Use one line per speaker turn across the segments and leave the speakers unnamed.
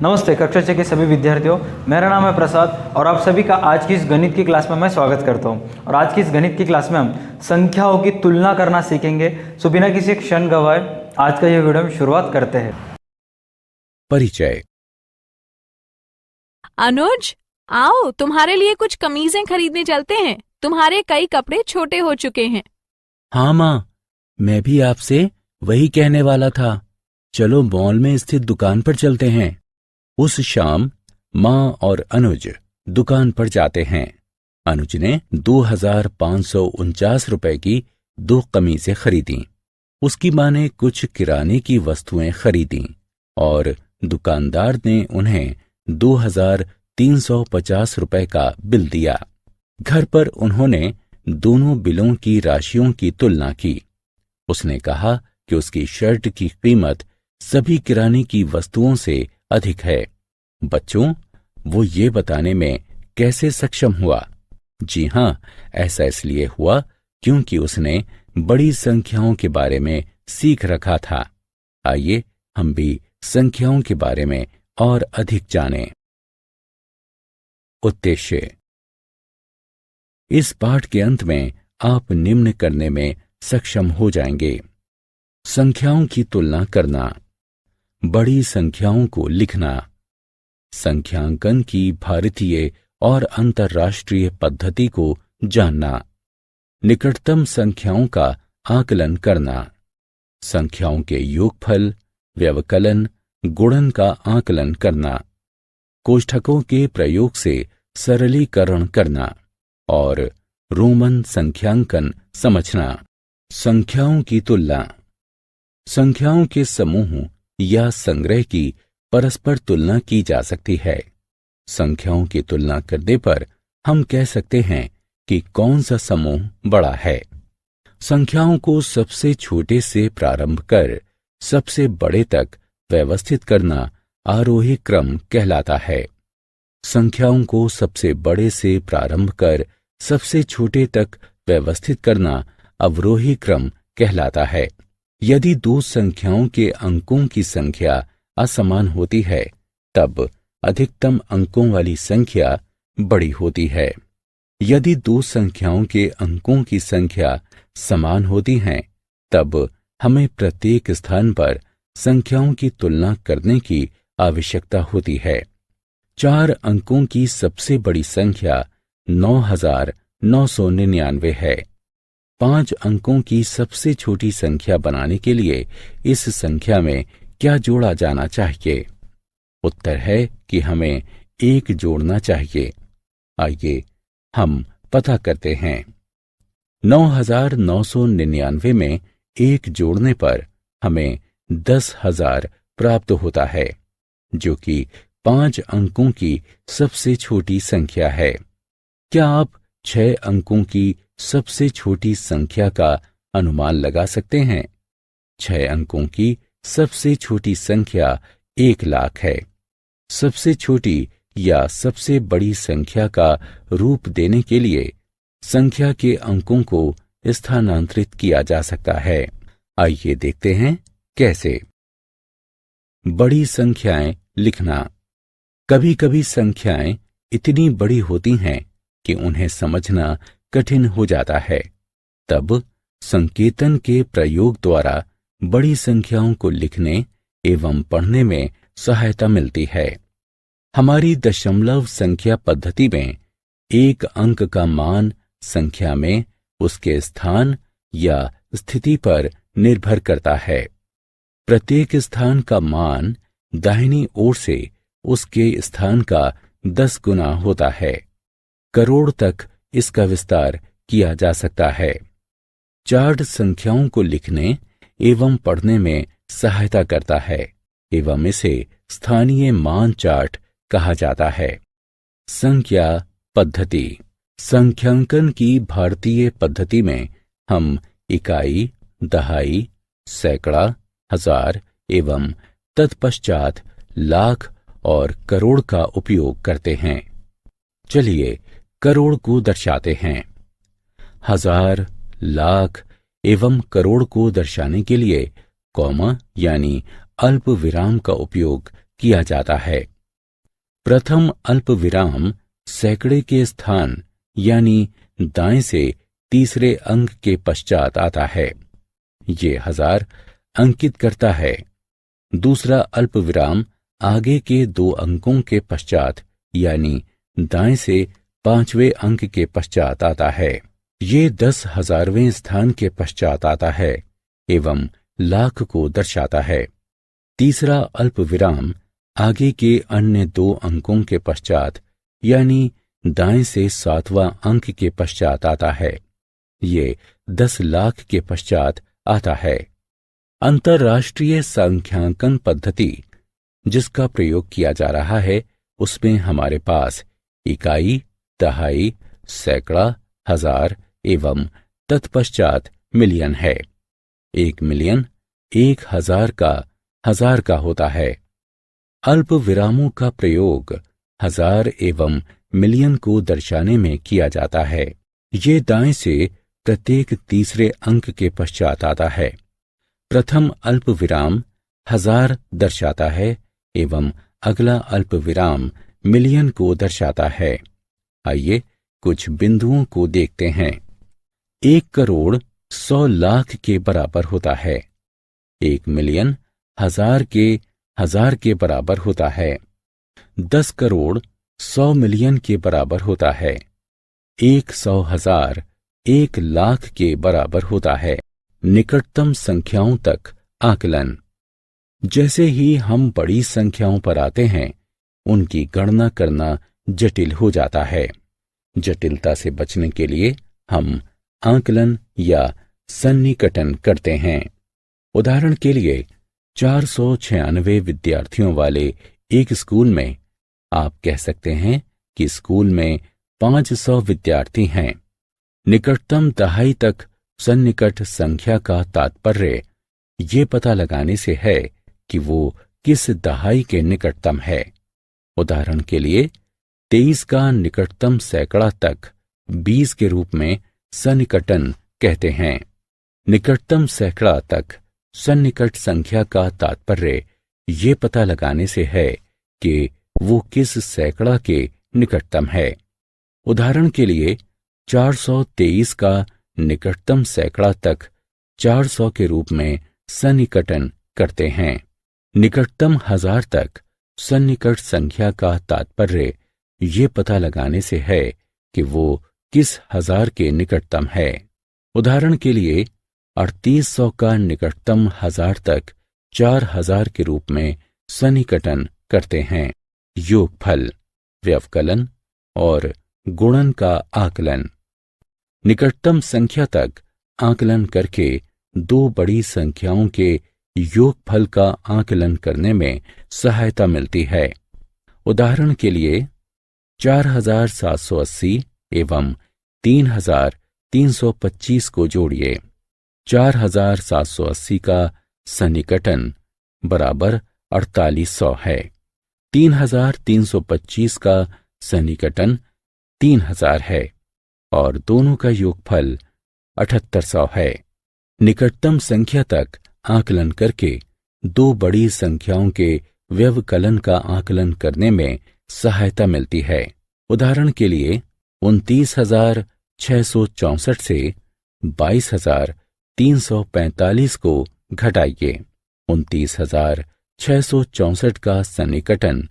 नमस्ते कक्षा 6 के सभी विद्यार्थियों, मेरा नाम है प्रसाद और आप सभी का आज की इस गणित की क्लास में मैं स्वागत करता हूं। और आज की इस गणित की क्लास में हम संख्याओं की तुलना करना सीखेंगे। सो बिना किसी क्षण गवाए आज का ये वीडियो हम शुरुआत करते हैं।
परिचय।
अनुज, आओ तुम्हारे लिए कुछ कमीजें खरीदने चलते हैं। तुम्हारे कई कपड़े छोटे हो चुके हैं।
हाँ माँ, मैं भी आपसे वही कहने वाला था। चलो मॉल में स्थित दुकान पर चलते हैं। उस शाम माँ और अनुज दुकान पर जाते हैं। अनुज ने 2549 रुपए की 2 कमीजें खरीदी। उसकी माँ ने कुछ किराने की वस्तुएं खरीदी और दुकानदार ने उन्हें 2350 रुपए का बिल दिया। घर पर उन्होंने दोनों बिलों की राशियों की तुलना की। उसने कहा कि उसकी शर्ट की कीमत सभी किराने की वस्तुओं से अधिक है। बच्चों, वो ये बताने में कैसे सक्षम हुआ? जी हाँ, ऐसा इसलिए हुआ क्योंकि उसने बड़ी संख्याओं के बारे में सीख रखा था। आइए हम भी संख्याओं के बारे में और अधिक जानें। उद्देश्य। इस पाठ के अंत में आप निम्न करने में सक्षम हो जाएंगे। संख्याओं की तुलना करना, बड़ी संख्याओं को लिखना, संख्यांकन की भारतीय और अंतर्राष्ट्रीय पद्धति को जानना, निकटतम संख्याओं का आकलन करना, संख्याओं के योगफल, व्यवकलन, गुणन का आकलन करना, कोष्ठकों के प्रयोग से सरलीकरण करना और रोमन संख्यांकन समझना। संख्याओं की तुलना। संख्याओं के समूह या संग्रह की परस्पर तुलना की जा सकती है। संख्याओं की तुलना करने पर हम कह सकते हैं कि कौन सा समूह बड़ा है। संख्याओं को सबसे छोटे से प्रारंभ कर सबसे बड़े तक व्यवस्थित करना आरोही क्रम कहलाता है। संख्याओं को सबसे बड़े से प्रारंभ कर सबसे छोटे तक व्यवस्थित करना अवरोही क्रम कहलाता है। यदि दो संख्याओं के अंकों की संख्या असमान होती है, तब अधिकतम अंकों वाली संख्या बड़ी होती है। यदि दो संख्याओं के अंकों की संख्या समान होती हैं, तब हमें प्रत्येक स्थान पर संख्याओं की तुलना करने की आवश्यकता होती है। 4 अंकों की सबसे बड़ी संख्या 9999 है। 5 अंकों की सबसे छोटी संख्या बनाने के लिए इस संख्या में क्या जोड़ा जाना चाहिए? उत्तर है कि हमें 1 जोड़ना चाहिए। आइए हम पता करते हैं। 9999 में 1 जोड़ने पर हमें 10,000 प्राप्त होता है, जो कि 5 अंकों की सबसे छोटी संख्या है। क्या आप 6 अंकों की सबसे छोटी संख्या का अनुमान लगा सकते हैं? 6 अंकों की सबसे छोटी संख्या 1,00,000 है। सबसे छोटी या सबसे बड़ी संख्या का रूप देने के लिए संख्या के अंकों को स्थानांतरित किया जा सकता है। आइए देखते हैं कैसे। बड़ी संख्याएं लिखना। कभी कभी संख्याएं इतनी बड़ी होती हैं कि उन्हें समझना कठिन हो जाता है। तब संकेतन के प्रयोग द्वारा बड़ी संख्याओं को लिखने एवं पढ़ने में सहायता मिलती है। हमारी दशमलव संख्या पद्धति में 1 अंक का मान संख्या में उसके स्थान या स्थिति पर निर्भर करता है। प्रत्येक स्थान का मान दाहिनी ओर से उसके स्थान का 10 गुना होता है। करोड़ तक इसका विस्तार किया जा सकता है। चार्ट संख्याओं को लिखने एवं पढ़ने में सहायता करता है एवं इसे स्थानीय मान चार्ट कहा जाता है। संख्या पद्धति। संख्यांकन की भारतीय पद्धति में हम इकाई, दहाई, सैकड़ा, हजार एवं तत्पश्चात लाख और करोड़ का उपयोग करते हैं। चलिए करोड़ को दर्शाते हैं। हजार, लाख एवं करोड़ को दर्शाने के लिए कॉमा यानी अल्प विराम का उपयोग किया जाता है। प्रथम अल्प विराम सैकड़े के स्थान यानी दाएं से तीसरे अंक के पश्चात आता है। ये 1000 अंकित करता है। दूसरा अल्प विराम आगे के 2 अंकों के पश्चात यानी दाएं से 5वें अंक के पश्चात आता है। ये 10,000वें स्थान के पश्चात आता है एवं लाख को दर्शाता है। तीसरा अल्प विराम आगे के अन्य 2 अंकों के पश्चात यानी दाएं से 7वां अंक के पश्चात आता है। ये 10 लाख के पश्चात आता है। अंतर्राष्ट्रीय संख्यांकन पद्धति जिसका प्रयोग किया जा रहा है उसमें हमारे पास इकाई, दहाई, सैकड़ा, हजार एवं तत्पश्चात मिलियन है। 1 मिलियन 1000 का 1000 का होता है। अल्प विरामों का प्रयोग 1000 एवं मिलियन को दर्शाने में किया जाता है। ये दाएं से प्रत्येक तीसरे अंक के पश्चात आता है। प्रथम अल्प विराम 1000 दर्शाता है एवं अगला अल्प विराम मिलियन को दर्शाता है। आइए कुछ बिंदुओं को देखते हैं। 1 करोड़ 100 लाख के बराबर होता है। 1 मिलियन 1000 के बराबर होता है। 10 करोड़ 100 मिलियन के बराबर होता है। 100,000 1 लाख के बराबर होता है। निकटतम संख्याओं तक आकलन। जैसे ही हम बड़ी संख्याओं पर आते हैं उनकी गणना करना जटिल हो जाता है। जटिलता से बचने के लिए हम आकलन या सन्निकटन करते हैं। उदाहरण के लिए 496 विद्यार्थियों वाले एक स्कूल में आप कह सकते हैं कि स्कूल में 500 विद्यार्थी हैं। निकटतम दहाई तक सन्निकट संख्या का तात्पर्य ये पता लगाने से है कि वो किस दहाई के निकटतम है। उदाहरण के लिए 23 का निकटतम सैकड़ा तक 20 के रूप में सन्निकटन कहते हैं। निकटतम सैकड़ा तक सन्निकट संख्या का तात्पर्य ये पता लगाने से है कि वो किस सैकड़ा के निकटतम है। उदाहरण के लिए 423 का निकटतम सैकड़ा तक 400 के रूप में सन्निकटन करते हैं। निकटतम 1000 तक सन्निकट संख्या का तात्पर्य ये पता लगाने से है कि वो किस 1000 के निकटतम है। उदाहरण के लिए 3800 का निकटतम 1000 तक 4000 के रूप में सन्निकटन करते हैं। योगफल, व्यवकलन और गुणन का आकलन। निकटतम संख्या तक आकलन करके 2 बड़ी संख्याओं के योगफल का आकलन करने में सहायता मिलती है। उदाहरण के लिए 4780 एवं 3325 को जोड़िए। 4780 का सन्निकटन बराबर 4800 है। 3325 का सन्निकटन 3000 है और दोनों का योगफल 7800 है। निकटतम संख्या तक आकलन करके 2 बड़ी संख्याओं के व्यवकलन का आकलन करने में सहायता मिलती है। उदाहरण के लिए 29,664 से 22,345 को घटाइए। 29,664 का सन्निकटन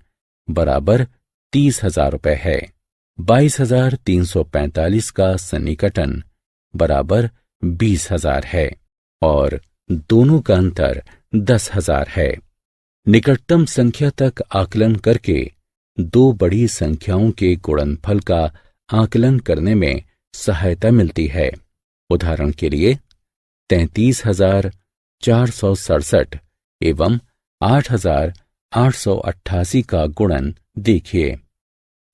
बराबर 30,000 रुपये है। 22,345 का सन्निकटन बराबर 20,000 है और दोनों का अंतर 10,000 है। निकटतम संख्या तक आकलन करके 2 बड़ी संख्याओं के गुणनफल का आकलन करने में सहायता मिलती है। उदाहरण के लिए 33,467 एवं 8,888 का गुणन देखिए।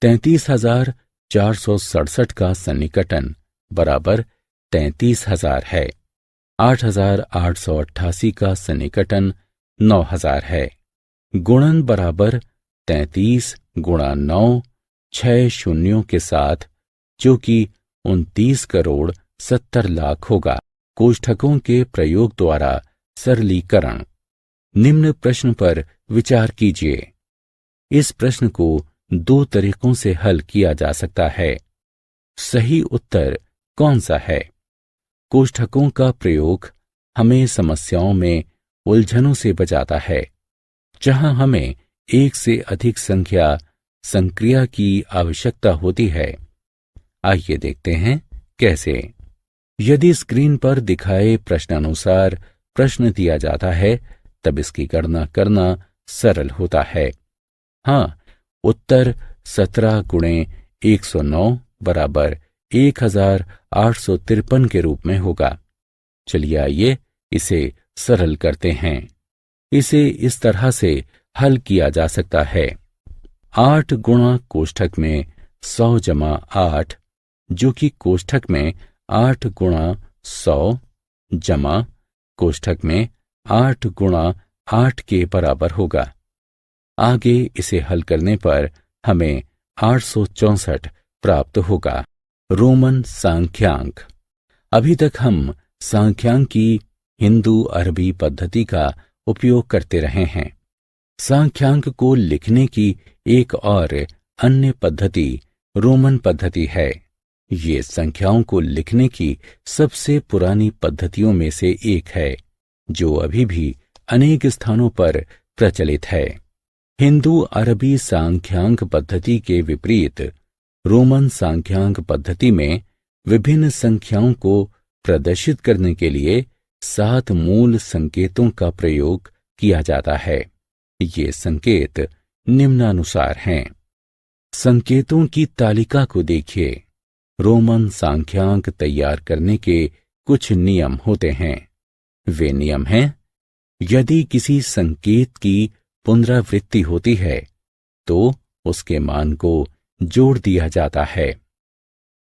33,467 का सन्निकटन बराबर 33,000 है। 8,888 का सन्निकटन 9,000 है। गुणन बराबर 33 गुणा 9 6 शून्यों के साथ, जो कि 29 करोड़ 70 लाख होगा। कोष्ठकों के प्रयोग द्वारा सरलीकरण। निम्न प्रश्न पर विचार कीजिए। इस प्रश्न को दो तरीकों से हल किया जा सकता है। सही उत्तर कौन सा है? कोष्ठकों का प्रयोग हमें समस्याओं में उलझनों से बचाता है, जहां हमें एक से अधिक संक्रिया की आवश्यकता होती है। आइए देखते हैं कैसे। यदि स्क्रीन पर दिखाए प्रश्नानुसार प्रश्न दिया जाता है, तब इसकी गणना करना सरल होता है। हाँ, उत्तर 17 गुणे 109 बराबर 1853 के रूप में होगा। चलिए आइए इसे सरल करते हैं। इसे इस तरह से हल किया जा सकता है। 8 गुणा कोष्ठक में 100 जमा 8, जो कि कोष्ठक में 8 गुणा 100 जमा कोष्ठक में 8 गुणा 8 के बराबर होगा। आगे इसे हल करने पर हमें 864 प्राप्त होगा। रोमन सांख्यांक। अभी तक हम सांख्यांक की हिंदू अरबी पद्धति का उपयोग करते रहे हैं। सांख्यांक को लिखने की एक और अन्य पद्धति रोमन पद्धति है। ये संख्याओं को लिखने की सबसे पुरानी पद्धतियों में से एक है, जो अभी भी अनेक स्थानों पर प्रचलित है। हिंदू अरबी सांख्यांक पद्धति के विपरीत रोमन सांख्यांक पद्धति में विभिन्न संख्याओं को प्रदर्शित करने के लिए 7 मूल संकेतों का प्रयोग किया जाता है। ये संकेत निम्नानुसार हैं। संकेतों की तालिका को देखिए। रोमन सांख्यांक तैयार करने के कुछ नियम होते हैं। वे नियम हैं: यदि किसी संकेत की पुनरावृत्ति होती है तो उसके मान को जोड़ दिया जाता है।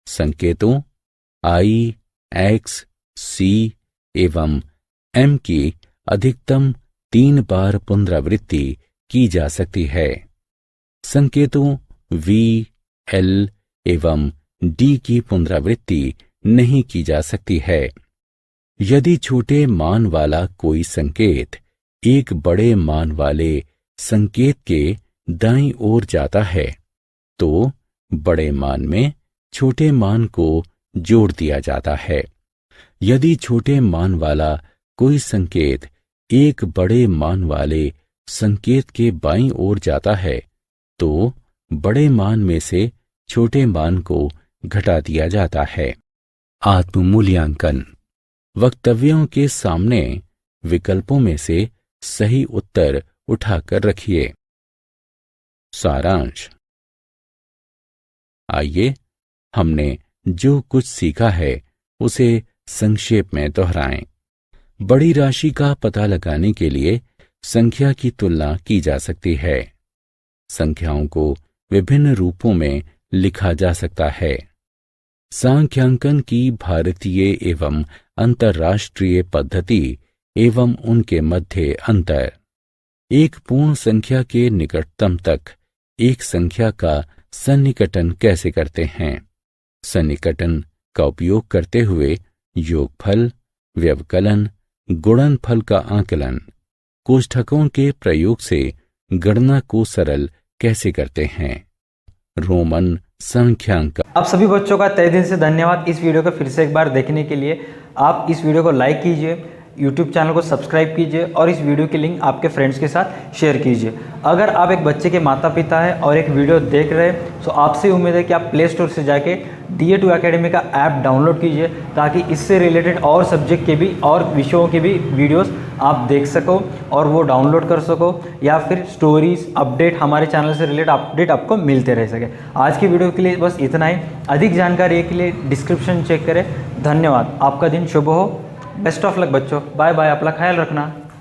संकेतों I, X, C एवं M की अधिकतम 3 बार पुनरावृत्ति की जा सकती है। संकेतों V, L एवं D की पुनरावृत्ति नहीं की जा सकती है। यदि छोटे मान वाला कोई संकेत एक बड़े मान वाले संकेत के दाईं ओर जाता है, तो बड़े मान में छोटे मान को जोड़ दिया जाता है। यदि छोटे मान वाला कोई संकेत एक बड़े मान वाले संकेत के बाईं ओर जाता है, तो बड़े मान में से छोटे मान को घटा दिया जाता है। आत्म-मूल्यांकन। वक्तव्यों के सामने विकल्पों में से सही उत्तर उठाकर रखिए। सारांश। आइए हमने जो कुछ सीखा है उसे संक्षेप में दोहराएं। बड़ी राशि का पता लगाने के लिए संख्या की तुलना की जा सकती है। संख्याओं को विभिन्न रूपों में लिखा जा सकता है। सांख्यांकन की भारतीय एवं अंतर्राष्ट्रीय पद्धति एवं उनके मध्य अंतर। एक पूर्ण संख्या के निकटतम तक एक संख्या का सन्निकटन कैसे करते हैं। सन्निकटन का उपयोग करते हुए योगफल, व्यवकलन, गुणनफल का आकलन, कोष्ठकों के प्रयोग से गणना को सरल कैसे करते हैं। रोमन सांख्यांक।
आप सभी बच्चों का तहे दिल से धन्यवाद इस वीडियो को फिर से एक बार देखने के लिए। आप इस वीडियो को लाइक कीजिए, यूट्यूब चैनल को सब्सक्राइब कीजिए और इस वीडियो की लिंक आपके फ्रेंड्स के साथ शेयर कीजिए। अगर आप एक बच्चे के माता पिता हैं और एक वीडियो देख रहे हैं तो आपसे उम्मीद है कि आप प्ले स्टोर से जाके DA2 एकेडमी का ऐप डाउनलोड कीजिए, ताकि इससे रिलेटेड और सब्जेक्ट के भी और विषयों के भी वीडियोस आप देख सको और वो डाउनलोड कर सको, या फिर स्टोरीज अपडेट हमारे चैनल से रिलेटेड अपडेट आपको मिलते रह सके। आज की वीडियो के लिए बस इतना ही। अधिक जानकारी के लिए डिस्क्रिप्शन चेक करें। धन्यवाद। आपका दिन शुभ हो। बेस्ट ऑफ लक बच्चों। Bye bye. अपना ख्याल रखना।